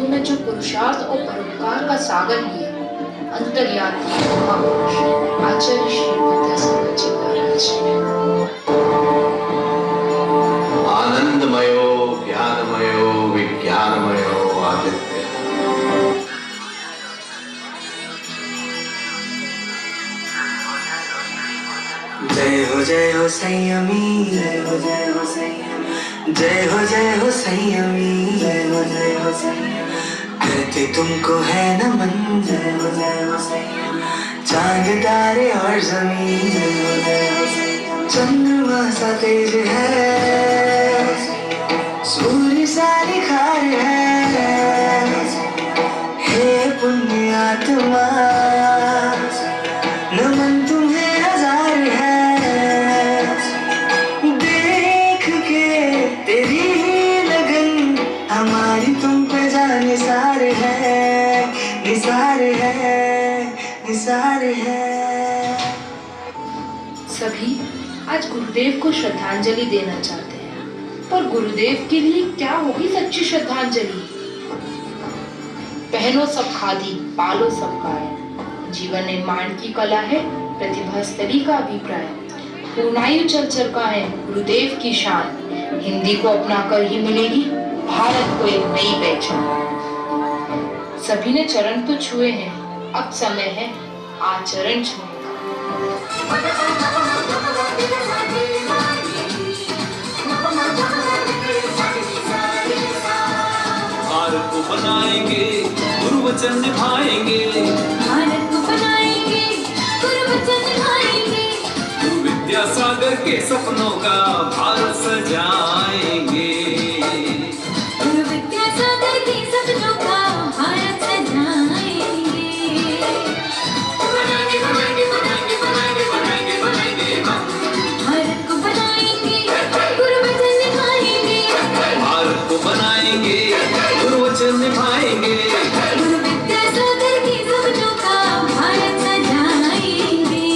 में जो पुरुषार्थ और परोपकार का सागर लिए अंतर्यामी महापुरुष आचार्य श्री विद्यासागर जी महाराज। आनंदमयो ज्ञानमयो विज्ञानमयो आदित्य। जय हो संयमी, जय हो संयमी, जय हो संयमी, जय हो संयमी, करते तुमको है नमन, जय हो संयमी, चांद तारे और जमीन, जय हो संयमी, चंद्रमा सा तेज है, सूर्य सा निखार है, हे पुण्य आत्मा नमन तुम्हें हजार है, देख के तेरी लगन हमारी तुम पे जान निसार है, निसार है, निसार है। सभी आज गुरुदेव को श्रद्धांजलि देना चाहते हैं, पर गुरुदेव के लिए क्या होगी सच्ची श्रद्धांजलि? पहनो सब खादी, पालो सब गाय, जीवन निर्माण की कला है प्रतिभा स्थली का अभिप्राय, पूर्णायु चल चरका है गुरुदेव की शान, हिंदी को अपनाकर ही मिलेगी भारत को एक नई पहचान। सभी ने चरण तो छुए हैं, अब समय है आचरण छूने का। भारत को बनाएंगे गुरु वचन निभाएंगे, भारत को बनाएंगे गुरु वचन निभाएंगे, गुरु विद्यासागर के सपनों का भारत सजाएंगे, गुरु विद्यासागर के सपनों का भारत सजाएंगे। बनाएंगे बनाएंगे बनाएंगे बनाएंगे बनाएंगे बनाएंगे भारत को बनाएंगे गुरु वचन निभाएंगे, भारत को बनाएंगे गुरु वचन निभाएंगे, गुरु विद्यासागर के सपनों का भारत सजाएंगे,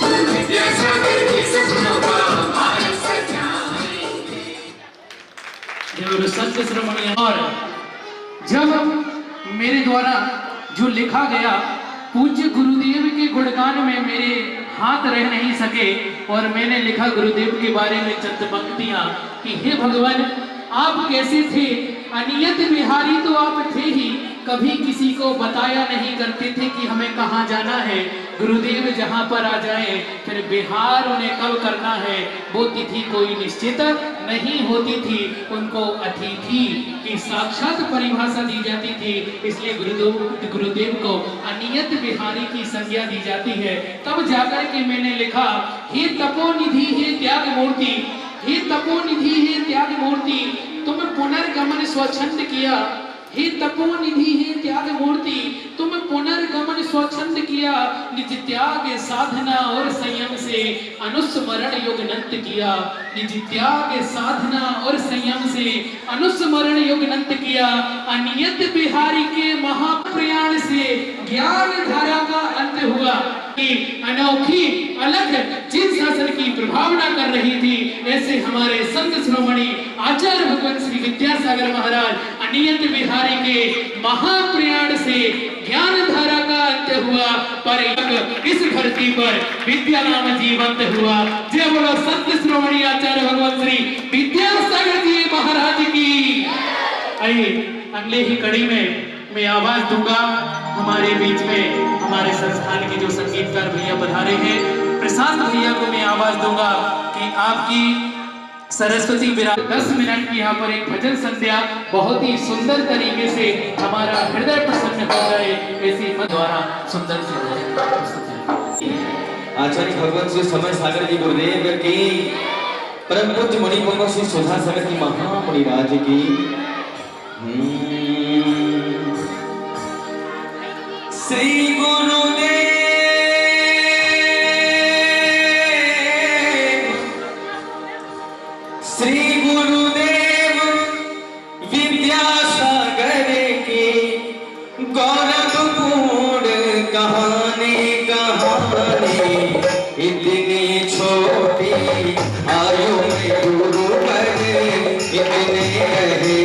गुरु विद्यासागर के सपनों का भारत सजाएंगे। देवगुरु संत शिरोमणि। और जब मेरे द्वारा जो लिखा गया पूज्य गुरुदेव के गुणगान में मेरे हाथ रह नहीं सके, और मैंने लिखा गुरुदेव के बारे में चंद पंक्तियां कि हे भगवान आप कैसे थे, अनियत बिहारी तो आप थे ही, कभी किसी को बताया नहीं करते थे कि हमें कहाँ जाना है, गुरुदेव जहाँ पर आ जाए फिर बिहार उन्हें कब करना है वो तिथि कोई निश्चित नहीं होती थी, उनको अतिथि की साक्षात परिभाषा दी जाती थी, इसलिए गुरुदेव को अनियत बिहारी की संज्ञा दी जाती है। तब जाकर के मैंने लिखा हे तपोनिधि हे त्याग मूर्ति, हे तपोनिधि हे त्याग मूर्ति, तुम पुनर्गमन स्वच्छंद किया, हे तपोनिधि हे त्याग मूर्ति, तुम पुनर्गमन स्वच्छंद किया, निज त्याग साधना और संयम से अनुस्मरण युग नंत किया, निज त्याग साधना और संयम से अनुस्मरण युग नंत किया, अनियत बिहारी के महाप्रयाण से ज्ञान धारा का अंत हुआ, कि अनोखी अलग जिन शासन की प्रभावना कर रही थी, ऐसे हमारे संत शिरोमणि आचार्य भगवान श्री विद्यासागर महाराज अनियत बिहारी के महाप्रयाण से ज्ञान धारा का अंत हुआ, पर इस धरती पर विद्या नाम जीवंत हुआ। जय बोलो संत शिरोमणि आचार्य भगवान श्री विद्यासागर जी महाराज की। आइए अगले ही कड़ी में मैं आवाज दूंगा, हमारे बीच में हमारे संस्थान के जो संगीतकार भैया पधारे हैं, प्रशांत भैया को मैं आवाज दूंगा कि आपकी सरस्वती विराज 10 मिनट की यहाँ पर एक भजन संध्या बहुत ही सुंदर तरीके से हमारा हृदय प्रसन्न हो जाए, ऐसी द्वारा सुंदर से आचार्य भगवान श्री समय सागर जी गुरुदेव की, परम पूज्य मणिपुर श्री सुधा सागर की महामुनि राज की। श्री गुरुदेव विद्यासागर की गौरवपूर्ण कहानी इतनी छोटी आयु में गुरु बने, इतने गहरे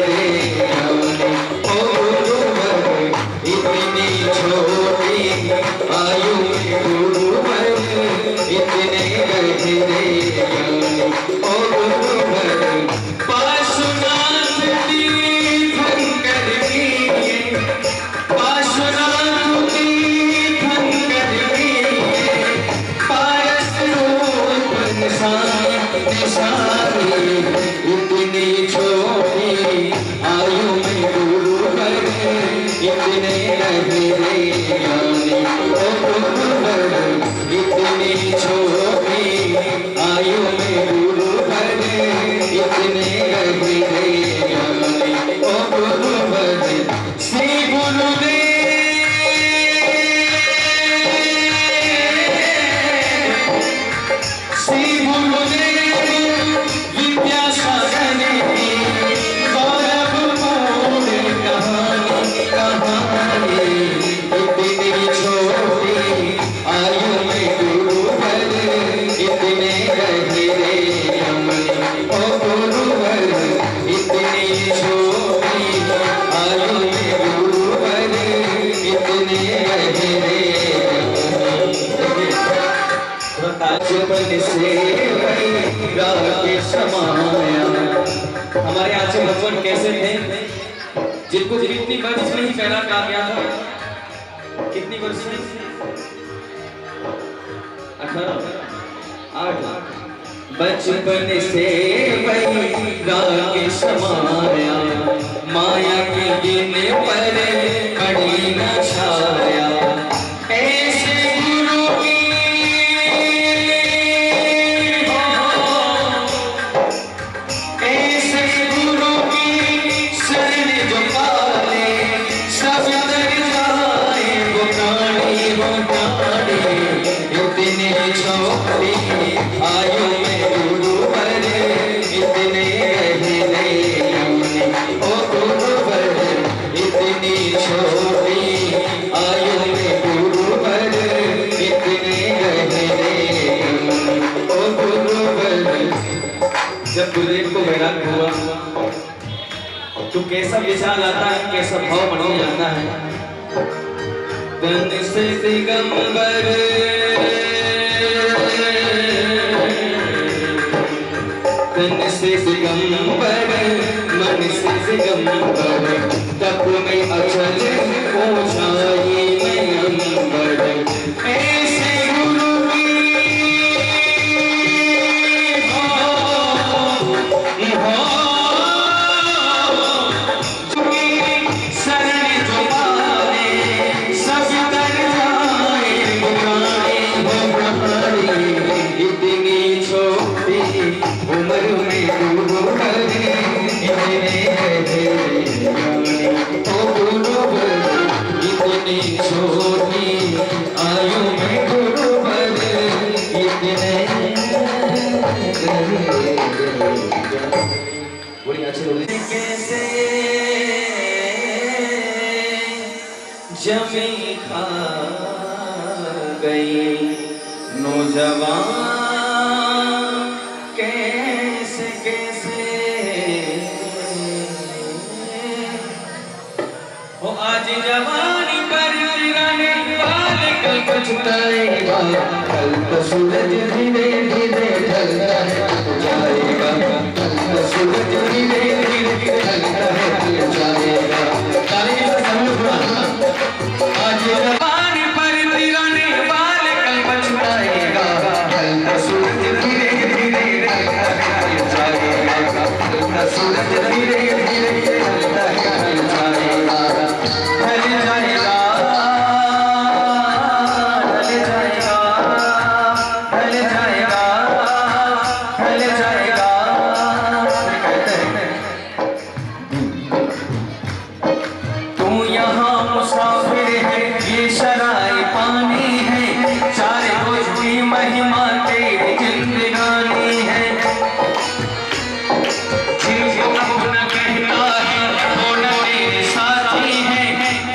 बचपन से के समाया। हमारे आज से बचपन कैसे थे, जिनको कितनी वर्ष में ही पहला कहा गया था, कितनी वर्ष में? 18 8। बचपन से के समाया, माया के दिन पर कड़ी न छाया। ऐसे गुरु की ऐसे गुरु की शरण जो पाले, सब तर जाए वो प्राणी वो प्राणी। इतने छोटी आयु में गुरु पर इतने रहने, ओ गुरु पर इतनी छोटी आयु में गुरु पर इतने रहने, ओ गुरु पर। जब गुरुदेव को वैराग हुआ तो कैसा विचार आता है, कैसा भाव मन में आता है। तन से दिगंबर तन से दिगंबर मन से दिगंबर, तप में अचल ऊंचाई में अंबर। ऐसे गुरु कैसे जमी खा गई नौजवान, कैसे कैसे हो आज जवानी पर गिराने वाले, कल पछताएगा, कल तो सूरज धीरे धीरे ढलता है जाएगा, कल तो सूरज धीरे धीरे ढलता है जाएगा। आज जवानी पर गिराने वाले, कल पछताएगा, कल तो सूरज धीरे धीरे ढलता है जाएगा, कल तो सूरज धीरे धीरे ढलता है जाएगा। ढल जाएगा ढल जाएगा ढल जाएगा ढल जाएगा। तू यहाँ मुसाफिर है, ये शराय पानी है, चार रोज की महिमा तेरी जिंदगानी है। जिनको अपना कहता है वो न तेरे साथी है,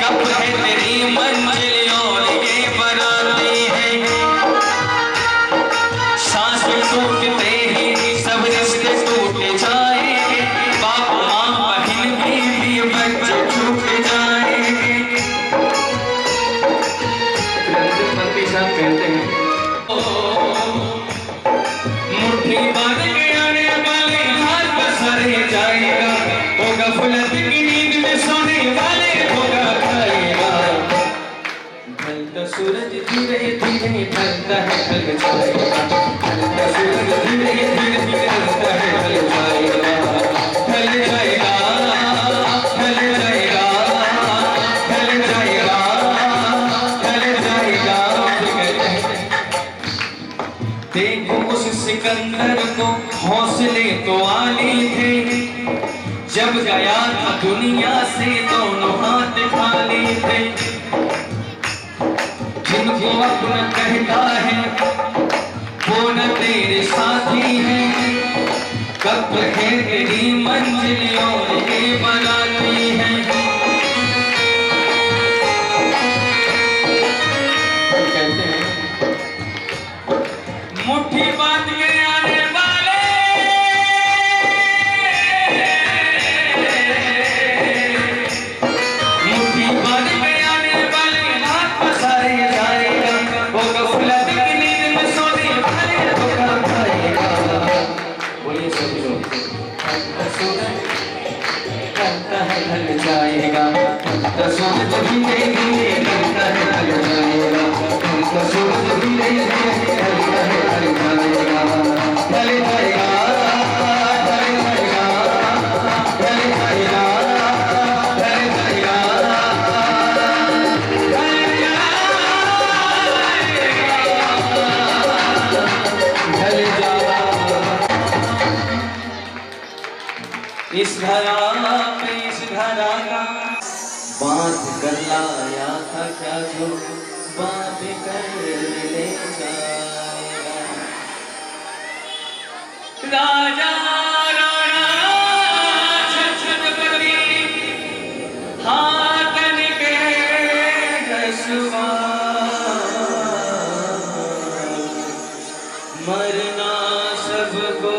कब है तेरी मंजिल और ये बराती है। सांस टूटते ही सब रिश्ते टूट जाएंगे, बाप माँ बहन बीवी बच्चे छूट जाएंगे। मंत्री साहब कहते हैं मुट्ठी बांध के आने वाले हाथ पसरे जाएगा, होगा फुलत की नींद में सोने वाले होगा खाएगा। ढलता सूरज धीरे धीरे ढलता है ढल जाएगा, ढलता सूरज धीरे धीरे ढलता है ढल जाएगा। ढल जाएगा ढल जाएगा ढल जाएगा ढल जाएगा। देखो उस सिकंदर को हौसले तो आने थे, जब गया था दुनिया से दोनों हाथ खाली थे। जिनको अपना कहता है वो न तेरे साथी है, कब है तेरी मंजिल और ये बराती है। कहते हैं मुट्ठी बांध के आने वाले, मुट्ठी बांध के आने वाले हाथ पसारे जाएगा, वो गफलत की नींद में सोने वाले लगता है ढल जाएगा, उनका सूरज भी नहीं लगता है ढल जाएगा, उनका सूरज भी नहीं लगता है ढल जाएगा, ढल जाएगा, ढल जाएगा, ढल जाएगा, ढल जाएगा, ढल जाएगा। इस धरा पे इस धरा का बात कर लाया था क्या जो बात कर ले जाएगा। राजा राणा छत्रपति हाथन के रसवा मरना सबको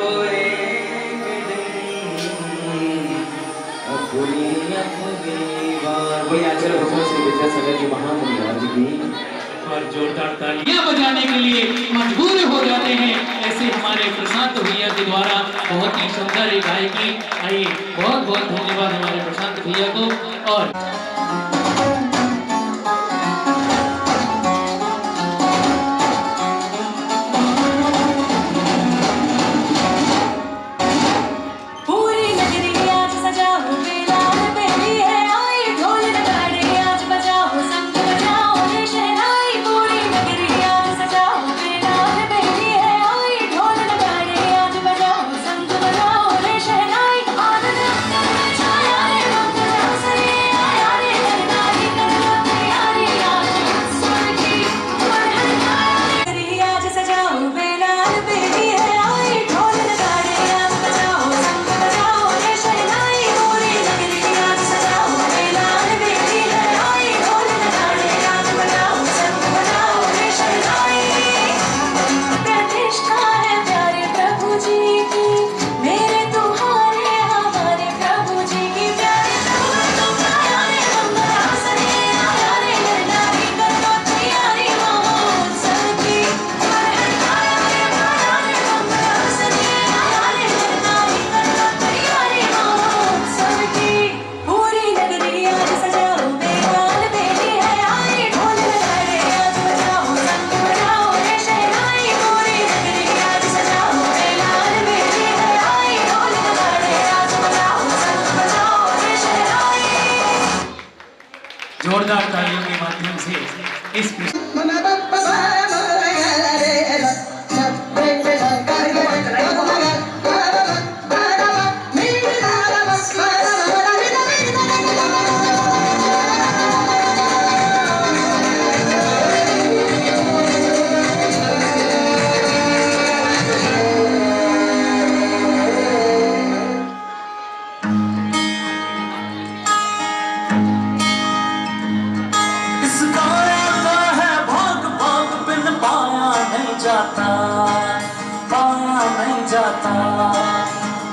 और जोरदार तालियां बजाने के लिए मजबूर हो जाते हैं ऐसे हमारे प्रशांत भैया के द्वारा बहुत ही सुंदर गायकी। आइए बहुत बहुत धन्यवाद हमारे प्रशांत भैया को। और जोरदार तालियों के माध्यम से इस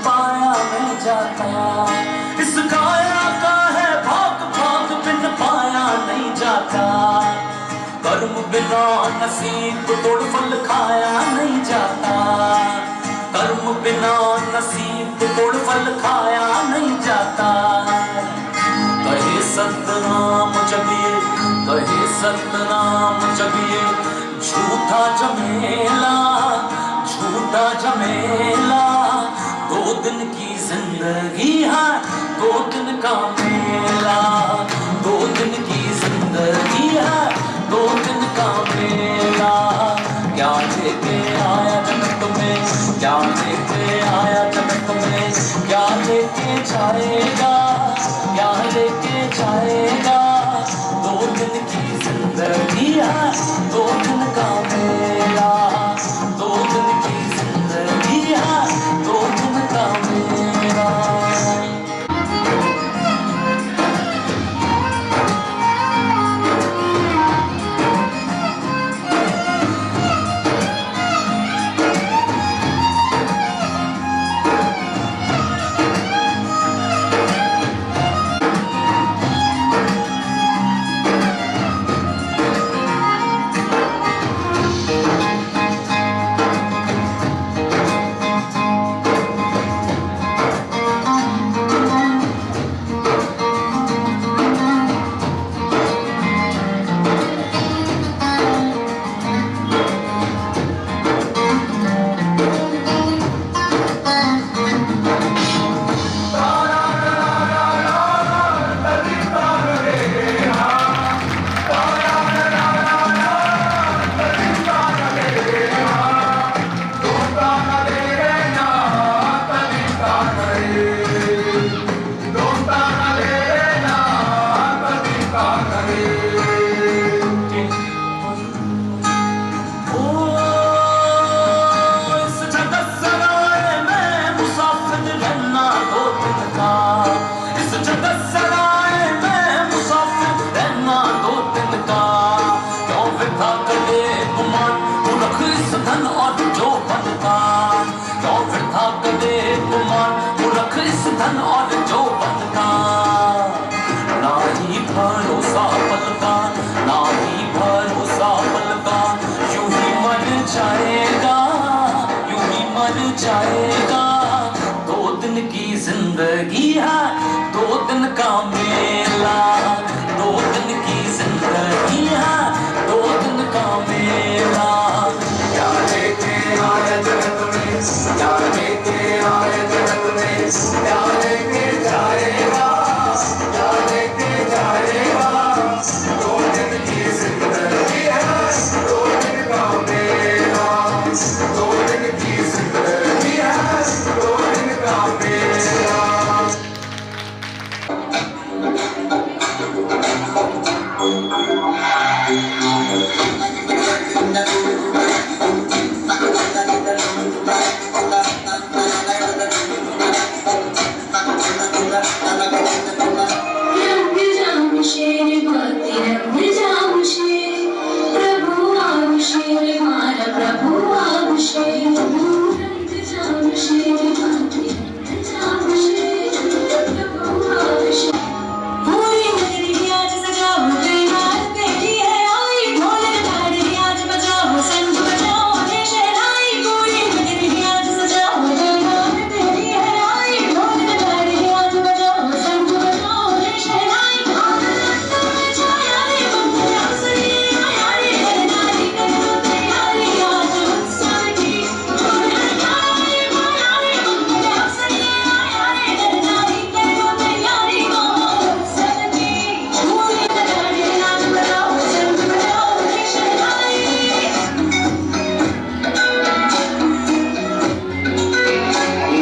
पाया नहीं जाता, इस काया का है भाग भाग बिन पाया नहीं जाता, कर्म बिना नसीब तोड़ फल खाया नहीं जाता, कर्म बिना नसीब तोड़ फल खाया नहीं जाता। कहे सतनाम जगिए, कहे सतनाम जगिए, झूठा जमेला, झूठा जमेला, 2 दिन की जिंदगी है, 2 दिन का मेला, 2 दिन की जिंदगी है, 2 दिन का मेला। क्या लेके आया जगत में, क्या लेके आया जगत में, क्या लेके जाएगा, क्या लेके जाएगा, 2 दिन की जिंदगी है, 2 दिन का मेला, 2 दिन की जिंदगी है, 2 दिन का मेला। सराय में मुसाफिर रहना 2 दिन का, क्यों वृथा करे गुमान तू रख इस धन और जो बनता, क्यों वृथा करे गुमान तू रख इस धन और जो बनता। ना ही भरोसा पल का, ना ही भरोसा पल का, यूं ही मर जाएगा, यूं ही मर जाएगा। 2 दिन की जिंदगी है, 2 दिन का मेला, 2 दिन की जिंदगी है, 2 दिन का मेला। क्या लेके आया जगत में, क्या लेके आया जगत में, क्या लेके जाएगा, क्या लेके जाएगा। 2 दिन की जिंदगी है, 2 दिन का मेला, 2 दिन की जिंदगी है, 2 दिन का मेला। रंग जाऊं शेर बाती रंग जाऊं शेर, प्रभु आओ शेर मारा प्रभु आओ शेर। रंग जाऊं शेर बाती रंग जाऊं शेर, प्रभु आओ शेर। पूरी नगरी आज सजाओ गई रात बेटी है आई, ढोल नगाड़े आज बजाओ संग बजाओ रे शहनाई। पूरी नगरी आज सजाओ गई रात बेटी है आई, ढोल नगाड़े आज बजाओ संग बजाओ रे शहनाई। आनंद में छाया रे बंधुआ सही आया रे, हरनाई करो तैयारी आज उत्सव की। हरनाई माया रे बंधुआ सही आया रे, हरनाई करो तैयारी उत्सव की। पूरी नगरी आज बजाओ संग बजाओ रे शहनाई।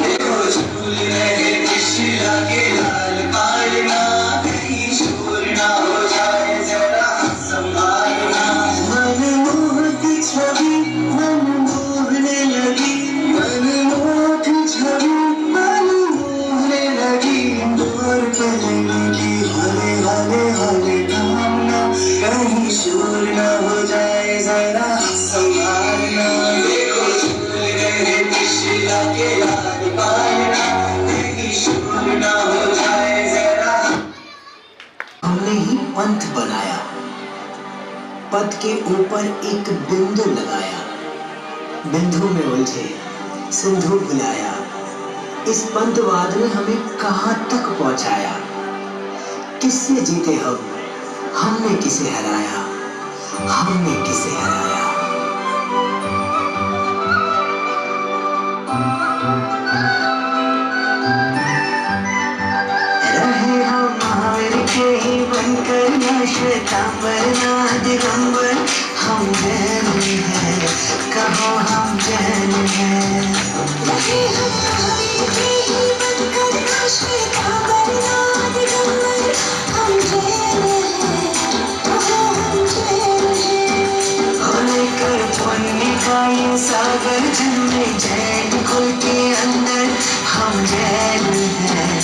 देखो झूल रहे शिला के लाल पालना, कहीं शोर ना हो जाए जरा संभालना। मनमोहक छवि मन मोहने लगी, मनमोहक छवि मन मोहने लगी। डोर पे लगी हले हले हले थामना, कहीं शोर ना हो जाए जरा संभालना। देखो झूल रहे शिला के लाल पालना, कहीं शोर ना हो जाए जरा। हमने ही पंथ बनाया, पथ के ऊपर एक बिंदु लगाया, बिंदु में उलझे सिंधु बुलाया। इस पंथवाद ने हमें कहां तक पहुंचाया, किससे जीते हम, हमने किसे हराया, हमने किसे हराया। रहे हम महावीर के ही बनकर न श्वेतांबर न दिगंबर, हम जैन हैं, कहो हम जैन हैं। रहे हम महावीर के ही बनकर न श्वेतांबर न दिगंबर, हम जैन हैं, कहो हम जैन हैं। लेकर पुण्य का ये सागर जिनमें जैन कुल के अंदर, हम जैन हैं,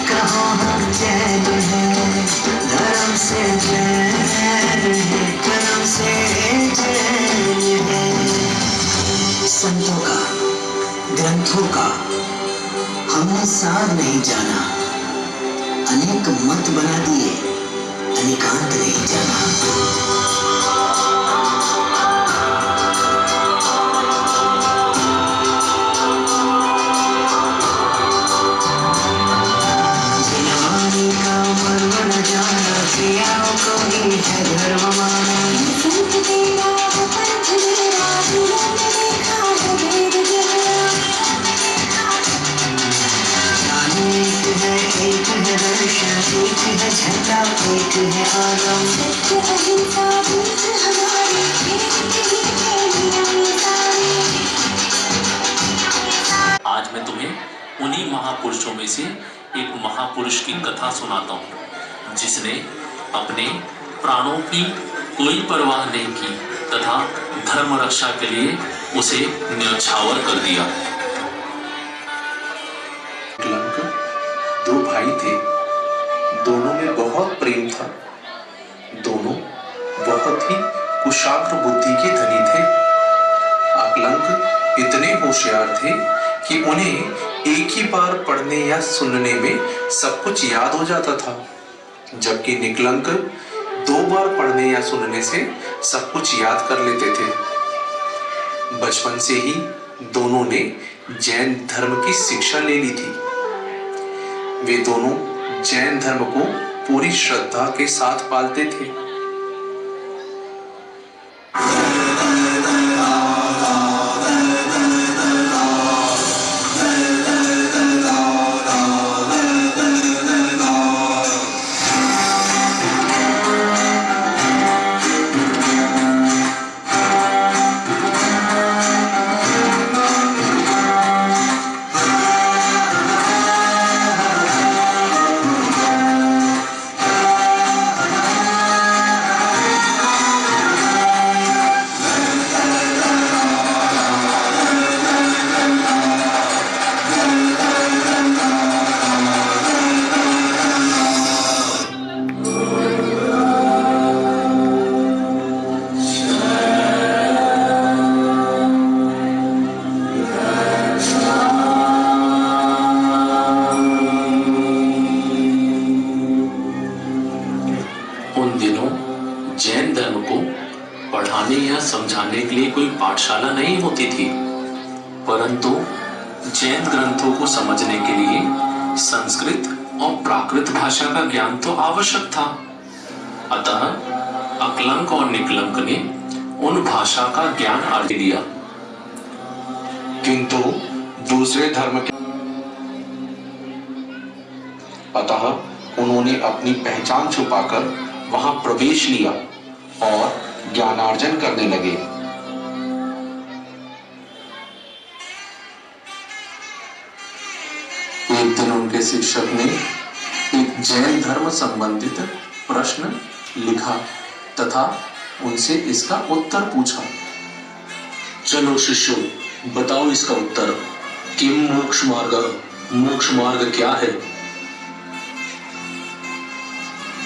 कहो हम जैन हैं। धर्म से जैन है, कर्म से जैन है। संतों का ग्रंथों का हमने सार नहीं जाना, अनेक मत बना दिए, अनेकांत नहीं जाना। है धर्म माना, संत तेरा वो पंथ मेरा, दुनिया में देखा है वेद जरा। जाने एक है दर्शन, एक है झंडा, एक है आगम। सत्य अहिंसा बीच हमारे, एक ही है नियम सारे। आज मैं तुम्हें उन्हीं महापुरुषों में से एक महापुरुष की कथा सुनाता हूँ, जिसने अपने प्राणों की कोई परवाह नहीं की तथा धर्म रक्षा के लिए उसे न्यौछावर कर दिया। दो भाई थे, दोनों दोनों में बहुत प्रेम था। दोनों बहुत ही कुशाग्र बुद्धि के धनी थे। अकलंक इतने होशियार थे कि उन्हें एक ही बार पढ़ने या सुनने में सब कुछ याद हो जाता था, जबकि निकलंक 2 बार पढ़ने या सुनने से सब कुछ याद कर लेते थे। बचपन से ही दोनों ने जैन धर्म की शिक्षा ले ली थी। वे दोनों जैन धर्म को पूरी श्रद्धा के साथ पालते थे। समझाने के लिए कोई पाठशाला नहीं होती थी, परंतु जैन ग्रंथों को समझने के लिए संस्कृत और प्राकृत भाषा का ज्ञान तो आवश्यक था। अतः अकलंक और निकलंक ने उन भाषा का ज्ञान अर्जित लिया, किंतु दूसरे धर्म के अतः उन्होंने अपनी पहचान छुपाकर वहां प्रवेश लिया और ज्ञानार्जन करने लगे। एक दिन उनके शिक्षक ने एक जैन धर्म संबंधित प्रश्न लिखा तथा उनसे इसका उत्तर पूछा। चलो शिष्यों, बताओ इसका उत्तर। किम मोक्ष मार्ग? मोक्ष मार्ग क्या है?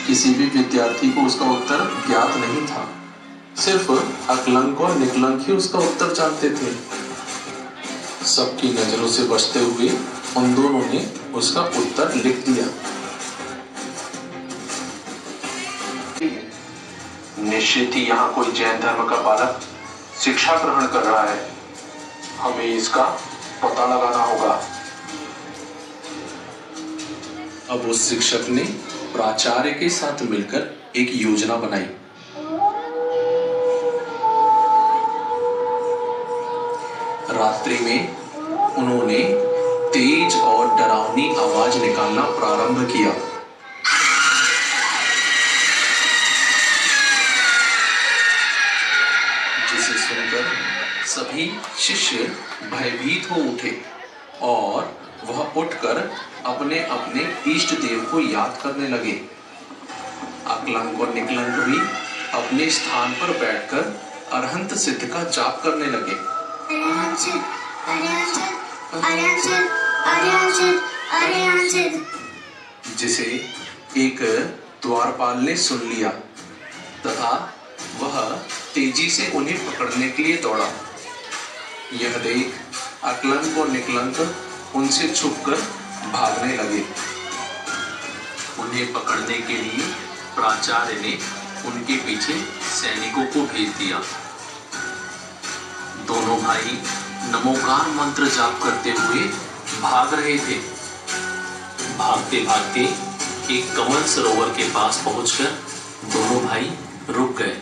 किसी भी विद्यार्थी को उसका उत्तर ज्ञात नहीं था। सिर्फ अकलंक और निकलंक ही उसका उत्तर जानते थे। सबकी नजरों से बचते हुए उन दोनों ने उसका उत्तर लिख दिया। निश्चित ही यहाँ कोई जैन धर्म का बालक शिक्षा ग्रहण कर रहा है। हमें इसका पता लगाना होगा। अब उस शिक्षक ने प्राचार्य के साथ मिलकर एक योजना बनाई। रात्रि में उन्होंने तेज और डरावनी आवाज निकालना प्रारंभ किया। जिसे सुनकर सभी शिष्य भयभीत हो उठे और वह उठकर अपने अपने इष्ट देव को याद करने लगे। अकलंक और निकलंक भी अपने स्थान पर बैठकर अरहंत सिद्ध का जाप करने लगे। जिसे एक द्वारपाल ने सुन लिया तथा वह तेजी से उन्हें पकड़ने के लिए दौड़ा। यह देख अकलंक और निकलंक उनसे छुपकर भागने लगे। उन्हें पकड़ने के लिए प्राचार्य ने उनके पीछे सैनिकों को भेज दिया। दोनों भाई नमोकार मंत्र जाप करते हुए भाग रहे थे। भागते भागते एक कमल सरोवर के पास पहुंचकर दोनों भाई रुक गए।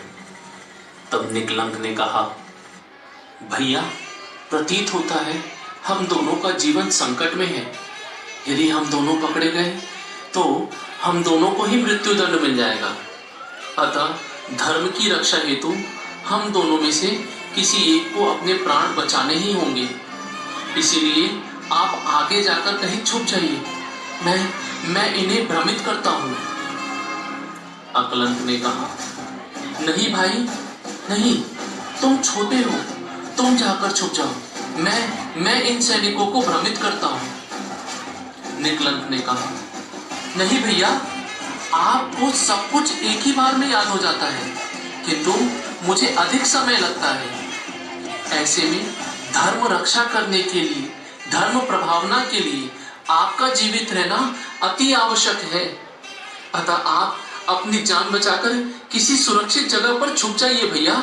तब निकलंक ने कहा, भैया, प्रतीत होता है हम दोनों का जीवन संकट में है। यदि हम दोनों पकड़े गए तो हम दोनों को ही मृत्यु दंड मिल जाएगा। अतः धर्म की रक्षा हेतु हम दोनों में से किसी एक को अपने प्राण बचाने ही होंगे। इसीलिए आप आगे जाकर कहीं छुप जाइए। मैं इन्हें भ्रमित करता हूँ। अकलंक ने कहा, नहीं भाई नहीं, तुम छोटे हो, तुम जाकर छुप जाओ। मैं इन सैनिकों को भ्रमित करता हूँ। निकलंक ने कहा, नहीं भैया, आपको सब कुछ एक ही बार में याद हो जाता है, किंतु मुझे अधिक समय लगता है। ऐसे में धर्म रक्षा करने के लिए, धर्म प्रभावना के लिए आपका जीवित रहना अति आवश्यक है। अतः आप अपनी जान बचाकर किसी सुरक्षित जगह पर छुप जाइए भैया।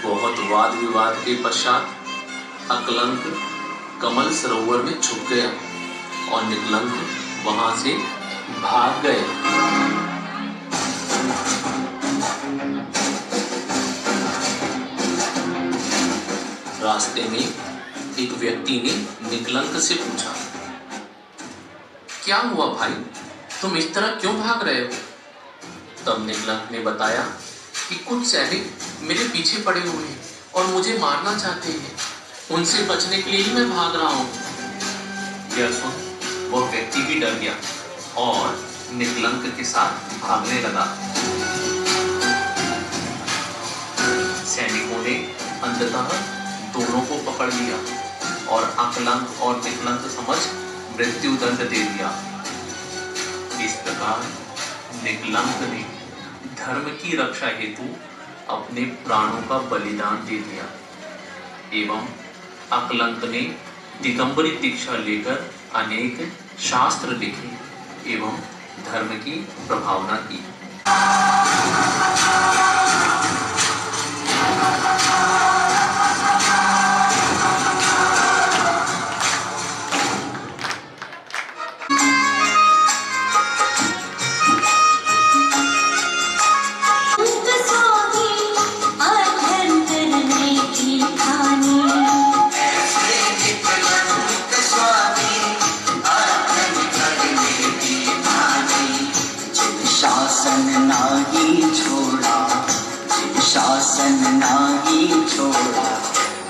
बहुत वाद विवाद के पश्चात अकलंक कमल सरोवर में छुप गया और निकलंक वहां से भाग गए। रास्ते में एक व्यक्ति ने निकलंक से पूछा, क्या हुआ भाई, तुम इस तरह क्यों भाग रहे हो? तब निकलंक ने बताया कि कुछ सैनिक मेरे पीछे पड़े हुए हैं और मुझे मारना चाहते हैं, उनसे बचने के लिए ही मैं भाग रहा हूं। यह सुन वह व्यक्ति भी डर गया और निकलंक के साथ भागने लगा। सैनिकों ने अंततः दोनों को पकड़ लिया और अकलंक और निकलंक समझ मृत्यु दंड दे दिया। इस प्रकार निकलंक ने धर्म की रक्षा हेतु अपने प्राणों का बलिदान दे दिया एवं अकलंक ने दिगंबरी दीक्षा लेकर अनेक शास्त्र लिखे एवं धर्म की प्रभावना की।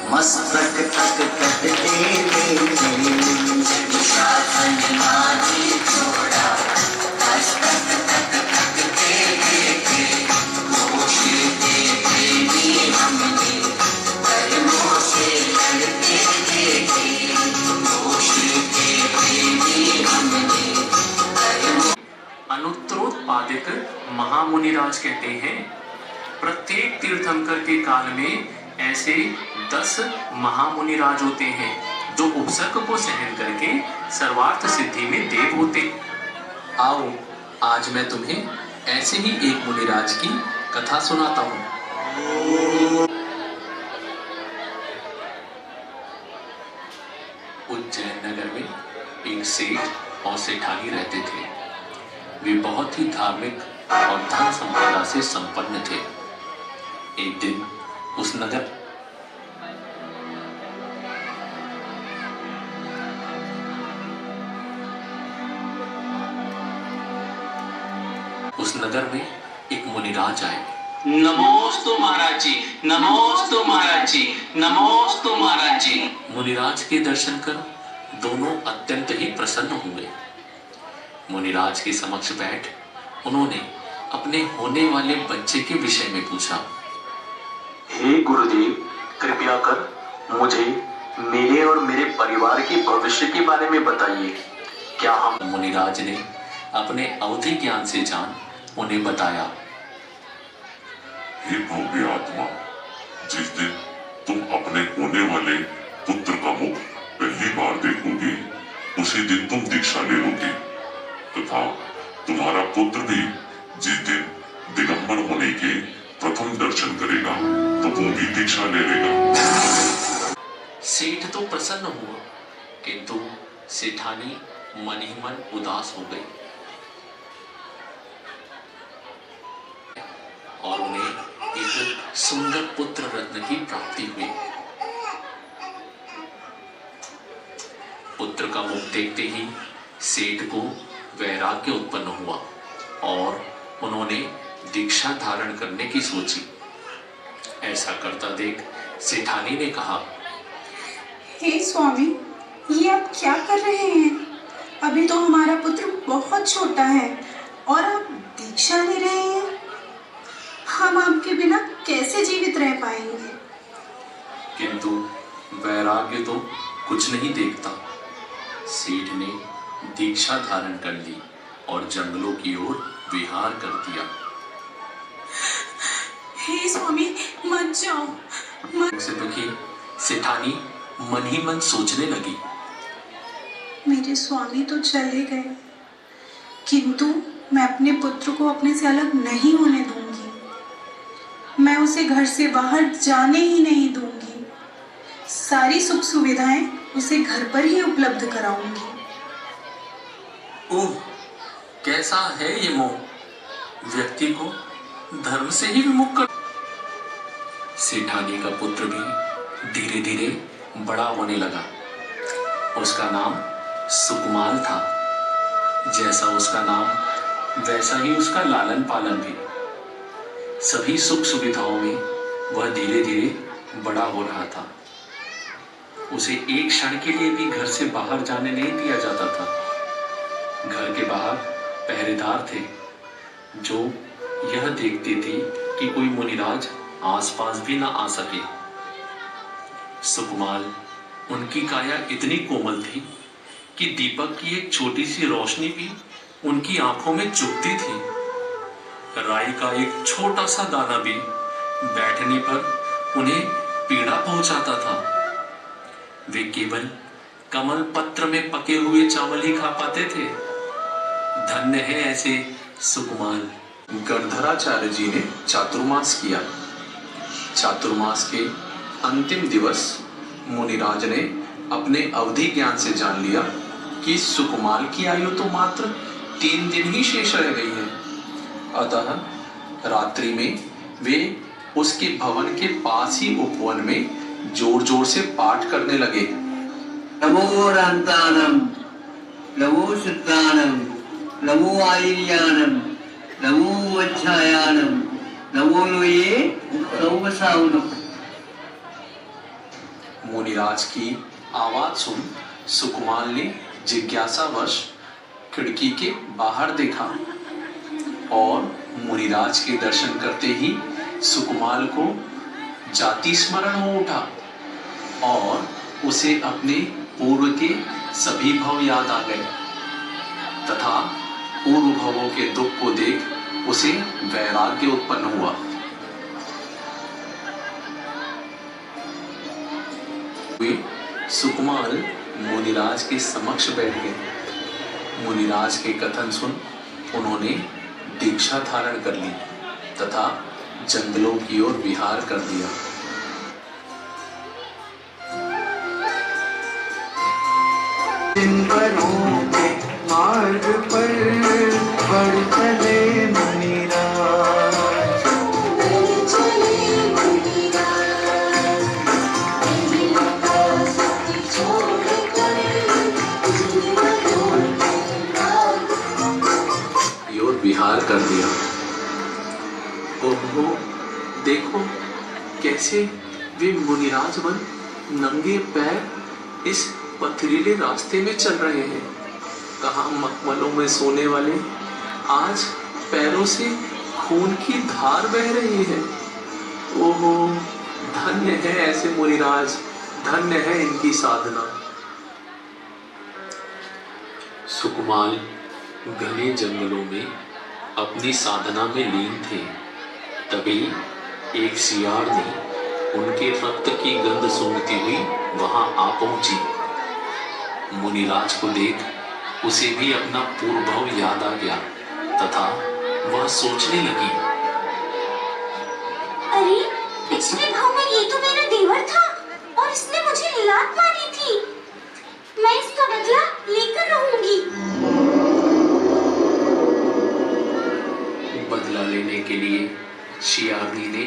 मस्तक तक कटते देखे शासन नाही छोड़ा, मस्तक तक कटते देखे, मोक्षी के प्रेमी हमने कर्मों से लड़ते देखे, मोक्षी के प्रेमी हमने कर्मों। अनुत्तरोत्पादिक महामुनिराज कहते हैं, प्रत्येक तीर्थंकर के काल में ऐसे 10 महामुनिराज होते हैं जो उपसर्ग को सहन करके सर्वार्थ सिद्धि में देव होते। आओ आज मैं तुम्हें ऐसे ही एक मुनिराज की कथा सुनाता हूँ। उज्जैन नगर में एक सेठ और सेठानी रहते थे। वे बहुत ही धार्मिक और धन संपदा से संपन्न थे। एक दिन उस नगर में एक मुनिराज आए। नमोस्तु महाराज जी, नमोस्तु महाराज जी, नमोस्तु महाराज जी। मुनिराज के दर्शन कर दोनों अत्यंत ही प्रसन्न हुए। मुनिराज के समक्ष बैठ उन्होंने अपने होने वाले बच्चे के विषय में पूछा। हे गुरुदेव, कृपया कर मुझे मेरे और मेरे परिवार के भविष्य के बारे में बताइए। क्या हम। मुनिराज ने अपने अवधि ज्ञान से जान उन्हें बताया। हे भव्य आत्मा, जिस दिन तुम अपने होने वाले पुत्र का मुख पहली बार देखोगे, उसी दिन तुम दीक्षा ले लोगे तथा तुम्हारा पुत्र भी जिस दिन दिगंबर होने के प्रथम दर्शन करेगा तो वो भी दीक्षा ले लेगा। सेठ तो प्रसन्न हुआ, किंतु सेठानी मन ही मन उदास हो गई और उन्हें एक सुंदर पुत्र रत्न की प्राप्ति हुई। पुत्र का मुख देखते ही सेठ को वैराग्य उत्पन्न हुआ और उन्होंने दीक्षा धारण करने की सोची। ऐसा करता देख सेठानी ने कहा, हे स्वामी, ये आप क्या कर रहे हैं? अभी तो हमारा पुत्र बहुत छोटा है और आप दीक्षा ले रहे हैं। हम आपके बिना कैसे जीवित रह पाएंगे? किंतु वैराग्य तो कुछ नहीं देखता। सेठ ने दीक्षा धारण कर ली और जंगलों की ओर विहार कर दिया। हे स्वामी, मत जाओ, मत। से दुखी सेठानी मन ही मन सोचने लगी, मेरे स्वामी तो चले गए, किंतु मैं अपने पुत्र को अपने से अलग नहीं होने दूंगी। मैं उसे घर से बाहर जाने ही नहीं दूंगी। सारी सुख सुविधाएं उसे घर पर ही उपलब्ध कराऊंगी। ओह, कैसा है ये मोह, व्यक्ति को धर्म से ही विमुख कर। सेठानी का पुत्र भी धीरे धीरे बड़ा होने लगा। उसका नाम सुकुमाल था। जैसा उसका नाम वैसा ही उसका लालन पालन भी। सभी सुख सुविधाओं में वह धीरे धीरे बड़ा हो रहा था। उसे एक क्षण के लिए भी घर से बाहर जाने नहीं दिया जाता था। घर के बाहर पहरेदार थे जो यह देखते थे कि कोई मुनिराज आसपास भी ना आ सके। सुकुमाल, उनकी काया इतनी कोमल थी कि दीपक की एक छोटी सी रोशनी भी उनकी आंखों में चुभती थी। राई का एक छोटा सा दाना भी बैठने पर उन्हें पीड़ा पहुंचाता था। वे केवल कमल पत्र में पके हुए चावल ही खा पाते थे। धन्य है ऐसे सुकुमाल। गणधराचार्य जी ने चातुर्मास किया। चातुर्मास के अंतिम दिवस मुनिराज ने अपने अवधि ज्ञान से जान लिया कि सुकुमाल की आयु तो मात्र 3 दिन ही शेष रह गई है। अतः रात्रि में वे उसके भवन के पास ही उपवन में जोर जोर से पाठ करने लगे। नमो रांतानम, नमो शुद्धानम, नमो आयर्यानम, नमो वच्छायानम, नमो लोये सौवसाउनम। मुनिराज की आवाज सुन सुकुमाल ने जिज्ञासावश खिड़की के बाहर देखा और मुनिराज के दर्शन करते ही सुकुमाल को जाति स्मरण हो उठा और उसे अपने पूर्व के सभी भव याद आ गए तथा पूर्व भवों के दुख को देख उसे वैराग्य उत्पन्न हुआ। वे सुकुमाल मुनिराज के समक्ष बैठ गए। मुनिराज के कथन सुन उन्होंने दीक्षा धारण कर ली तथा जंगलों की ओर विहार कर दिया। मार्ग पर बढ़ चले मुनिराज, और विहार कर दिया। ओहो, देखो कैसे वे मुनिराज बन नंगे पैर इस पथरीले रास्ते में चल रहे हैं। कहाँ मखमलों में सोने वाले आज पैरों से खून की धार बह रही है। ओहो, धन्य है ऐसे मुनिराज, धन्य है इनकी साधना। सुकुमाल घने जंगलों में अपनी साधना में लीन थे। तभी एक सियारनी उनके रक्त की गंध सूंघती हुई वहां आ पहुंची। मुनिराज को देख उसे भी अपना पूर्व भव याद आ गया तथा वह सोचने लगी, अरे पिछले भाव में ये तो मेरा देवर था और इसने मुझे लात मारी थी। मैं इसका बदला लेकर रहूंगी। बदला लेने के लिए शियारनी ने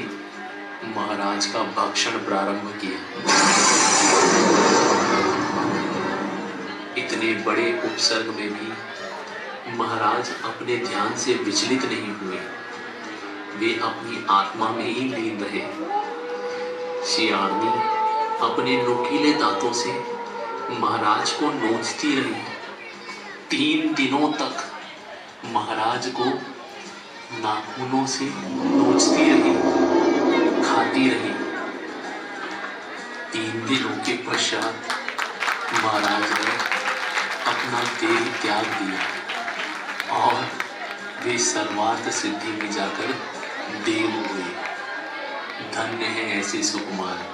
महाराज का भक्षण प्रारंभ किया। इतने बड़े उपसर्ग में भी महाराज अपने ध्यान से विचलित नहीं हुए। वे अपनी आत्मा में ही लीन रहे। शियारनी अपने नुकीले दांतों से महाराज को नोचती रही। 3 दिनों तक महाराज को नाखूनों से नोचती रही, खाती रही। 3 दिनों के पश्चात महाराज ने अपना देह त्याग दिया। और वे सर्वार्थ सिद्धि में जाकर देव हुए। धन्य है ऐसे सुकुमार।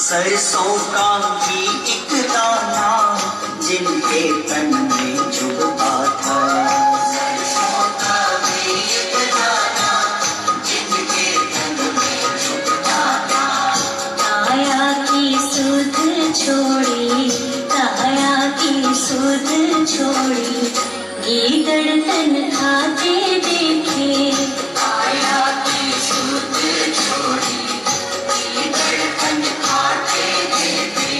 सरसों का भी एक दाना जिनके तन में चुभता था, सरसों का भी एक दाना जिनके तन में चुभता था। काया की सुध छोड़ी, काया की सुध छोड़ी, गीदड़ तन खाते देखे। काया की सुध छोड़ी, गीदड़ तन खाते देखे।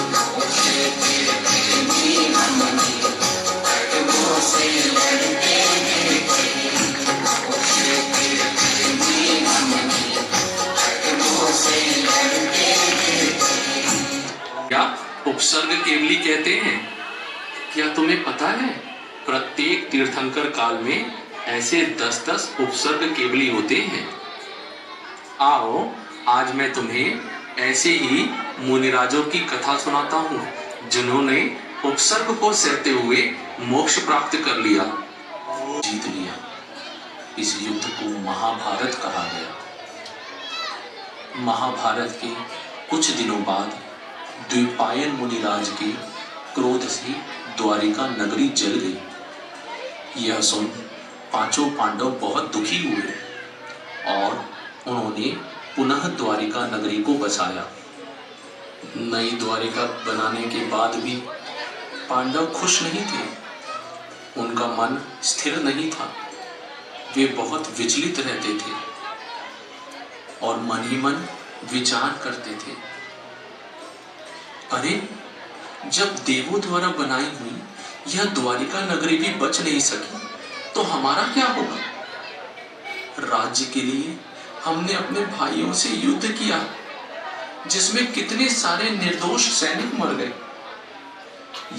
मोक्षे फिर जीवन में खड्गों से लड़ते देखे। मोक्षे फिर जीवन में खड्गों से लड़ते देखे। क्या उपसर्ग केवली कहते हैं? क्या तुम्हें पता है प्रत्येक तीर्थंकर काल में ऐसे 10-10 उपसर्ग केवली होते हैं। आओ आज मैं तुम्हें ऐसे ही मुनिराजों की कथा सुनाता हूँ जिन्होंने उपसर्ग को सहते हुए मोक्ष प्राप्त कर लिया, जीत लिया। इस युद्ध को महाभारत कहा गया। महाभारत के कुछ दिनों बाद द्विपायन मुनिराज के क्रोध से द्वारिका नगरी जल गई। यह सुन पांचों पांडव बहुत दुखी हुए और उन्होंने पुनः द्वारिका नगरी को बसाया। नई द्वारिका बनाने के बाद भी पांडव खुश नहीं थे। उनका मन स्थिर नहीं था। वे बहुत विचलित रहते थे और मन ही मन विचार करते थे, अरे जब देवों द्वारा बनाई हुई यह द्वारिका नगरी भी बच नहीं सकी तो हमारा क्या होगा? राज्य के लिए हमने अपने भाइयों से युद्ध किया जिसमें कितने सारे निर्दोष सैनिक मर गए।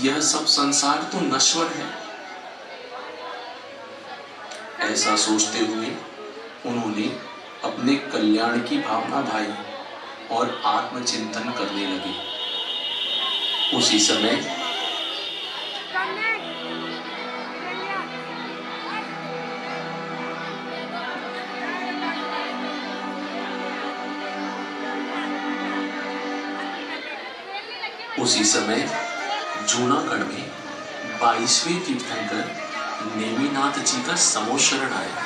यह सब संसार तो नश्वर है। ऐसा सोचते हुए उन्होंने अपने कल्याण की भावना भाई और आत्मचिंतन करने लगे। उसी समय जूनागढ़ में 22वें तीर्थंकर नेमिनाथ जी का समोशरण आया।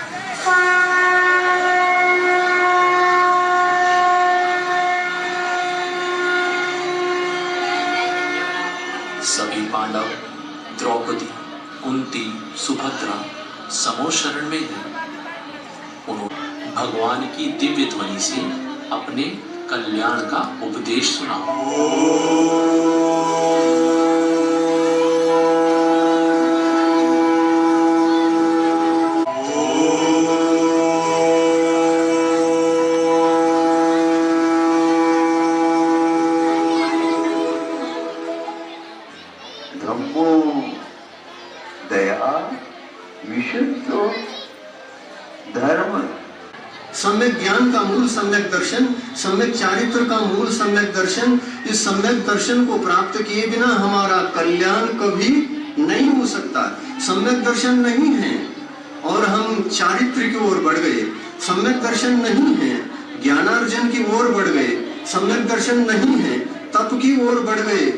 सभी पांडव, द्रौपदी, कुंती, सुभद्रा समोशरण में गए। उन्होंने भगवान की दिव्य ध्वनि से अपने कल्याण का उपदेश सुना। सम्यक ज्ञान का मूल सम्यक दर्शन, सम्यक चारित्र का मूल सम्यक दर्शन। इस सम्यक दर्शन को प्राप्त किए बिना हमारा कल्याण कभी नहीं हो सकता। सम्यक दर्शन नहीं है और हम चारित्र की ओर बढ़ गए। सम्यक दर्शन नहीं है, ज्ञानार्जन की ओर बढ़ गए। सम्यक दर्शन नहीं है, तप की ओर बढ़ गए।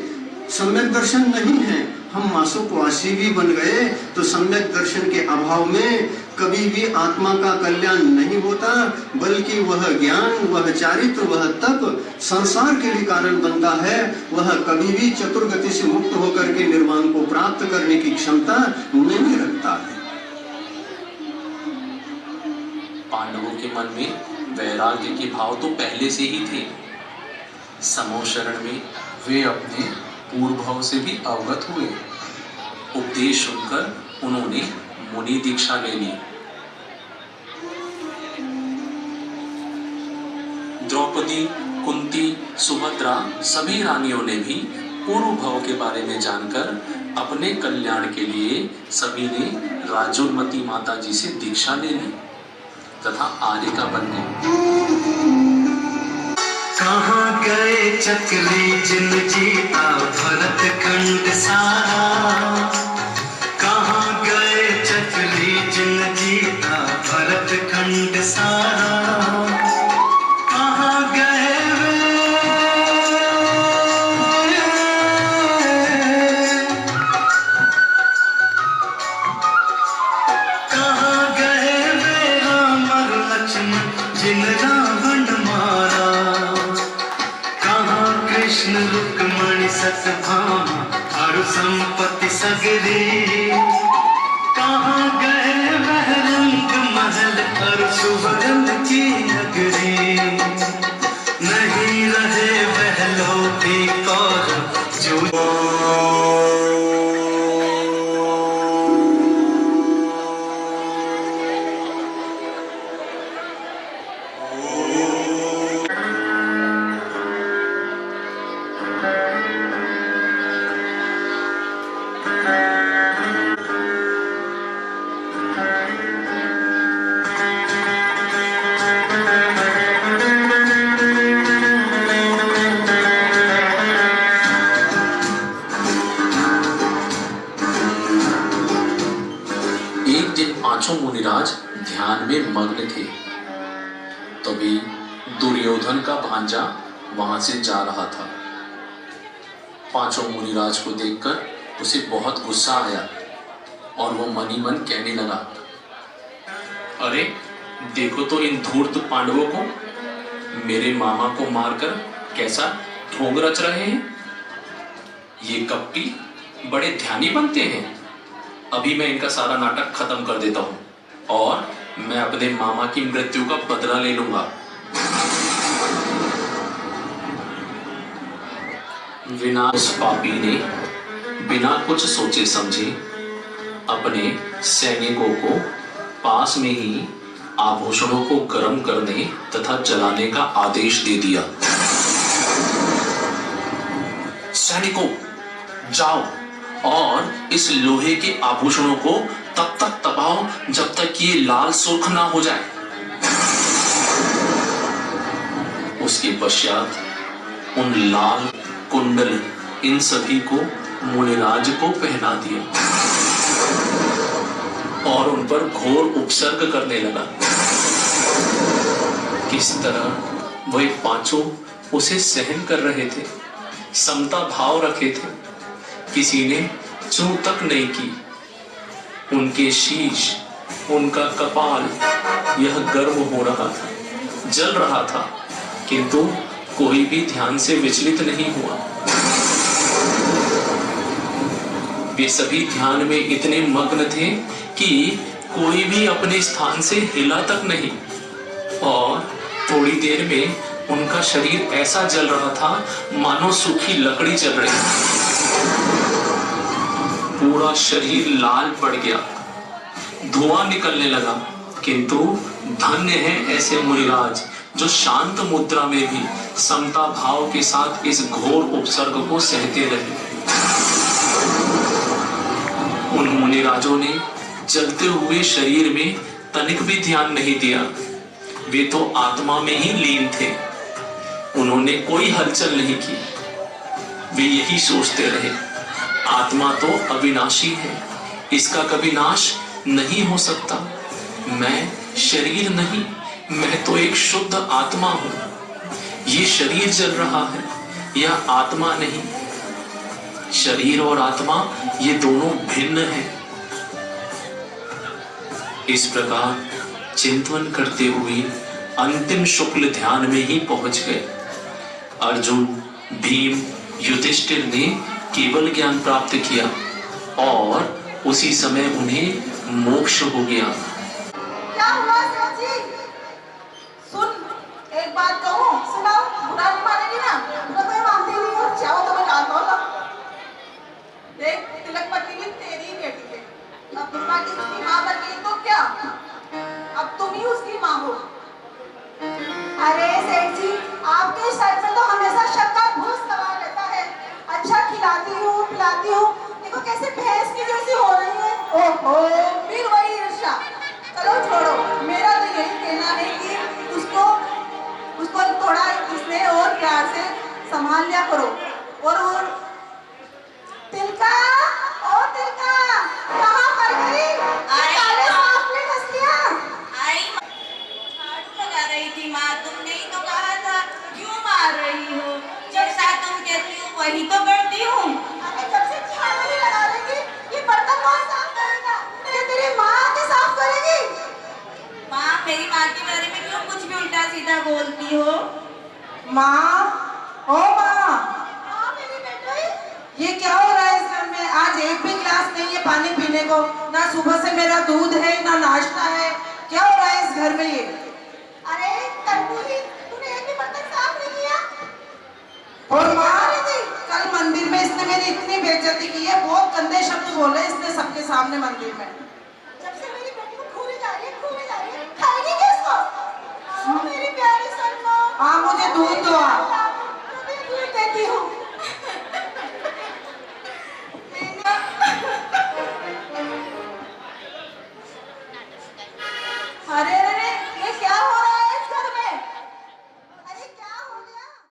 सम्यक दर्शन नहीं है, हम मासोपवासी भी बन गए। तो सम्यक दर्शन के अभाव में कभी भी आत्मा का कल्याण नहीं होता, बल्कि वह ज्ञान, वह चारित्र, वह तप संसार के लिए कारण बनता है। वह कभी भी चतुर्गति से मुक्त होकर के निर्वाण को प्राप्त करने की क्षमता नहीं रखता है। पांडवों के मन में वैराग्य के भाव तो पहले से ही थे। समोशरण में वे अपने पूर्व भाव से भी अवगत हुए। उपदेश सुनकर उन्होंने मुनि दीक्षा ले ली। द्रौपदी, कुंती, सुभद्रा सभी रानियों ने भी पूर्व भाव के बारे में जानकर अपने कल्याण के लिए सभी ने राजोन्मती माता जी से दीक्षा ले ली तथा आर्य का बन गए। कहाँ गए चक्री जिन जीता भरत खंड सारा, कहाँ गए चक्री जिन जीता भरत खंड सारा, कहाँ गए वे, कहाँ गए वे राम और लक्ष्मण जिन रावण मारा, कृष्ण रुक्मणी सतभामा और संपत्ति सगरी, कहाँ गए वह रंग महल और सुवर्ण की नगरी, नहीं रहे वह लोभी कौरव जो पांचों मुनिराज ध्यान में मग्न थे। तभी दुर्योधन का भांजा वहां से जा रहा था। पांचों मुनिराज को देखकर उसे बहुत गुस्सा आया और वो मनी मन कहने लगा, अरे देखो तो इन धूर्त पांडवों को, मेरे मामा को मारकर कैसा ढोंग रच रहे हैं। ये कपटी बड़े ध्यानी बनते हैं। अभी मैं इनका सारा नाटक खत्म कर देता हूं और मैं अपने मामा की मृत्यु का बदला ले लूंगा। विनाश पापी ने बिना कुछ सोचे समझे अपने सैनिकों को पास में ही आभूषणों को गर्म करने तथा जलाने का आदेश दे दिया। सैनिकों, जाओ और इस लोहे के आभूषणों को तब तक तपाओ जब तक ये लाल सुर्ख ना हो जाए। उसके पश्चात उन लाल कुंडल इन सभी को मुनिराज को पहना दिया और उन पर घोर उपसर्ग करने लगा। किस तरह वह पांचों उसे सहन कर रहे थे, समता भाव रखे थे, किसी ने चू तक नहीं की। उनके शीश, उनका कपाल यह गर्म हो रहा था, जल रहा था, किंतु कोई भी ध्यान से विचलित नहीं हुआ। वे सभी ध्यान में इतने मग्न थे कि कोई भी अपने स्थान से हिला तक नहीं और थोड़ी देर में उनका शरीर ऐसा जल रहा था मानो सूखी लकड़ी जल रही। पूरा शरीर लाल पड़ गया, धुआं निकलने लगा, किंतु धन्य है ऐसे मुनिराज जो शांत मुद्रा में भी समता भाव के साथ इस घोर उपसर्ग को सहते रहे। उन मुनिराजों ने जलते हुए शरीर में तनिक भी ध्यान नहीं दिया। वे तो आत्मा में ही लीन थे। उन्होंने कोई हलचल नहीं की। वे यही सोचते रहे, आत्मा तो अविनाशी है, इसका कभी नाश नहीं हो सकता। मैं शरीर नहीं, मैं तो एक शुद्ध आत्मा हूं। ये शरीर जल रहा है, यह आत्मा नहीं। शरीर और आत्मा ये दोनों भिन्न हैं। इस प्रकार चिंतन करते हुए अंतिम शुक्ल ध्यान में ही पहुंच गए। अर्जुन, भीम, युधिष्ठिर ने केवल ज्ञान प्राप्त किया और उसी समय उन्हें मोक्ष हो गया। क्या हुआ जी? सुन, एक बात कहूं, सुनाओ, बुरा नहीं मानेगी ना? बुरा तो मानती नहीं हो, चाहो तो मैं डालता हूँ। देख, तिलक पत्नी भी तेरी बेटी है। अब दुर्गा की उसकी माँ बन गई तो क्या? अब तुम ही उसकी माँ हो। अरे सेठ जी, आपके सर पे तो हमेशा शक का भूत सवार रहता है। अच्छा खिलाती हूँ, पिलाती हूँ, देखो कैसे भैंस की जैसी हो रही है। ओहो, फिर वही ईर्ष्या। चलो छोड़ो, मेरा तो यही कहना स्नेह और प्यार से संभाल लिया करो। और तिलका, ओ तिलका, कहाँ पर गई? काले सांप ने डस लिया। झाड़ू लगा रही थी माँ, तुमने ही तो कहा था क्यों मार रही हो? जैसा तुम कहती हो वही तो करती हूँ। अरे जब से झाड़ू नहीं लगा रही थी, ये बर्तन कौन साफ करेगा? ये तेरी माँ आके साफ करेगी। माँ, मेरी माँ के बारे में क्यों कुछ भी उल्टा सीधा बोलती हो? माँ, ओ माँ, मेरी बेटी, ये क्या हो रहा है इस घर में? आज एक भी गिलास नहीं है पानी पीने को, ना सुबह से मेरा दूध है ना नाश्ता है। क्या हो रहा है इस घर में ये? अरे तरबूजी, तूने एक भी बर्तन साफ नहीं किया? और माँ, कल मंदिर में इसने मेरी इतनी बेइज्जती की है, बहुत गंदे शब्द बोले इसने सबके सामने मंदिर में। जब से मेरी बेटी को खूबी जा रही है, खाएगी किसको? मेरी प्यारी सलमा। हाँ, मुझे दूध दो।